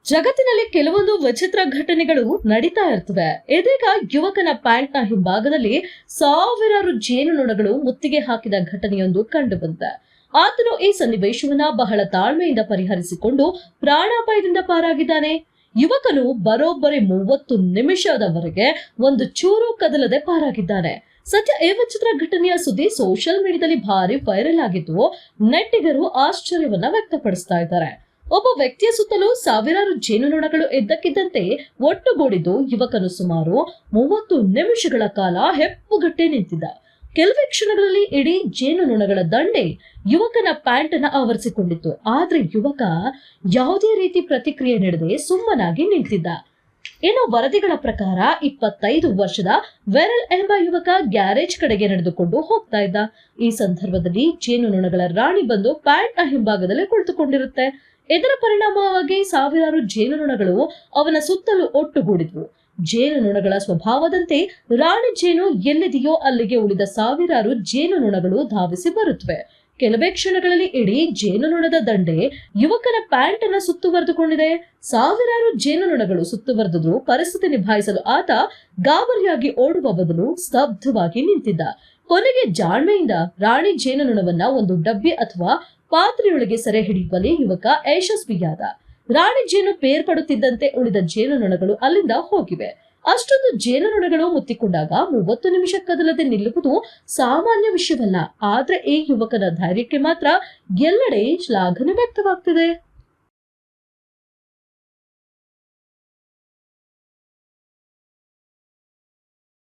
ಜಗತ್ತಿನಲ್ಲಿ ಕೆಲವೊಂದು ವಿಚಿತ್ರ ಘಟನೆಗಳು ನಡೀತಾ ಇರ್ತವೆ. ಇದೀಗ ಯುವಕನ ಪ್ಯಾಂಟ್ನ ಹಿಂಭಾಗದಲ್ಲಿ ಸಾವಿರಾರು ಜೇನುನೊಣಗಳು ಮುತ್ತಿಗೆ ಹಾಕಿದ ಘಟನೆಯೊಂದು ಕಂಡು ಬಂದಿದೆ. ಆತನು ಈ ಸನ್ನಿವೇಶವನ್ನ ಬಹಳ ತಾಳ್ಮೆಯಿಂದ ಪರಿಹರಿಸಿಕೊಂಡು ಪ್ರಾಣಾಪಾಯದಿಂದ ಪಾರಾಗಿದ್ದಾನೆ. ಯುವಕನು ಬರೋಬ್ಬರಿ 30 ನಿಮಿಷದವರೆಗೆ ಒಂದು ಚೂರು ಕದಲದೆ ಪಾರಾಗಿದ್ದಾನೆ. ಸದ್ಯ ಈ ವಿಚಿತ್ರ ಘಟನೆಯ ಸುದ್ದಿ ಸೋಷಿಯಲ್ ಮೀಡಿಯಾದಲ್ಲಿ ಭಾರಿ ವೈರಲ್ ಆಗಿದ್ದು, ನೆಟ್ಟಿಗರು ಆಶ್ಚರ್ಯವನ್ನ ವ್ಯಕ್ತಪಡಿಸ್ತಾ ಇದ್ದಾರೆ. ಒಬ್ಬ ವ್ಯಕ್ತಿಯ ಸುತ್ತಲೂ ಸಾವಿರಾರು ಜೇನುನೊಣಗಳು ಇದ್ದಕ್ಕಿದ್ದಂತೆ ಒಟ್ಟುಗೂಡಿದ್ದು ಯುವಕನು ಸುಮಾರು 30 ನಿಮಿಷಗಳ ಕಾಲ ಹೆಪ್ಪುಗಟ್ಟೆ ನಿಂತಿದ್ದ. ಕೆಲವೇ ಕ್ಷಣಗಳಲ್ಲಿ ಇಡೀ ಜೇನುನೊಣಗಳ ದಂಡೆ ಯುವಕನ ಪ್ಯಾಂಟ್ ಅನ್ನ ಆವರಿಸಿಕೊಂಡಿತ್ತು. ಆದ್ರೆ ಯುವಕ ಯಾವುದೇ ರೀತಿ ಪ್ರತಿಕ್ರಿಯೆ ನೀಡದೆ ಸುಮ್ಮನಾಗಿ ನಿಂತಿದ್ದ. ಇನ್ನು ವರದಿಗಳ ಪ್ರಕಾರ 25 ವರ್ಷದ ವೆರಲ್ ಎಂಬ ಯುವಕ ಗ್ಯಾರೇಜ್ ಕಡೆಗೆ ನಡೆದುಕೊಂಡು ಹೋಗ್ತಾ ಇದ್ದ. ಈ ಸಂದರ್ಭದಲ್ಲಿ ಜೇನುನೊಣಗಳ ರಾಣಿ ಬಂದು ಪ್ಯಾಂಟ್ ನ ಹಿಂಭಾಗದಲ್ಲಿ ಕುಳಿತುಕೊಂಡಿರುತ್ತೆ. ಇದರ ಪರಿಣಾಮವಾಗಿ ಸಾವಿರಾರು ಜೇನುನೊಣಗಳು ಅವನ ಸುತ್ತಲೂ ಒಟ್ಟುಗೂಡಿದ್ವು. ಜೇನುನೊಣಗಳ ಸ್ವಭಾವದಂತೆ ರಾಣಿ ಜೇನು ಎಲ್ಲಿದೆಯೋ ಅಲ್ಲಿಗೆ ಉಳಿದ ಸಾವಿರಾರು ಜೇನುನೊಣಗಳು ಧಾವಿಸಿ ಬರುತ್ತವೆ. ಕೆಲವೇ ಕ್ಷಣಗಳಲ್ಲಿ ಇಡೀ ಜೇನುನೊಣದ ದಂಡೆ ಯುವಕನ ಪ್ಯಾಂಟ್ ಅನ್ನ ಸುತ್ತುವರೆದುಕೊಂಡಿದೆ. ಸಾವಿರಾರು ಜೇನುನೊಣಗಳು ಸುತ್ತುವರೆದು ಪರಿಸ್ಥಿತಿ ನಿಭಾಯಿಸಲು ಆತ ಗಾಬರಿಯಾಗಿ ಓಡುವ ಬದಲು ಸ್ತಬ್ಧವಾಗಿ ನಿಂತಿದ್ದ. ಕೊನೆಗೆ ಜಾಣ್ಮೆಯಿಂದ ರಾಣಿ ಜೇನುನೊಣವನ್ನ ಒಂದು ಡಬ್ಬಿ ಅಥವಾ ಪಾತ್ರೆಯೊಳಗೆ ಸೆರೆ ಹಿಡಿಯುವಲ್ಲಿ ಯುವಕ ಯಶಸ್ವಿಯಾದ. ರಾಣಿ ಜೇನು ಬೇರ್ಪಡುತ್ತಿದ್ದಂತೆ ಉಳಿದ ಜೇನುನೊಣಗಳು ಅಲ್ಲಿಂದ ಹೋಗಿವೆ. ಅಷ್ಟೊಂದು ಜೇನುನೊಣಗಳು ಮುತ್ತಿಕೊಂಡಾಗ 30 ನಿಮಿಷ ಕದಲದೆ ನಿಲ್ಲುವುದು ಸಾಮಾನ್ಯ ವಿಷಯವಲ್ಲ. ಆದ್ರೆ ಈ ಯುವಕನ ಧೈರ್ಯಕ್ಕೆ ಮಾತ್ರ ಎಲ್ಲೆಡೆ ಶ್ಲಾಘನೆ ವ್ಯಕ್ತವಾಗ್ತಿದೆ.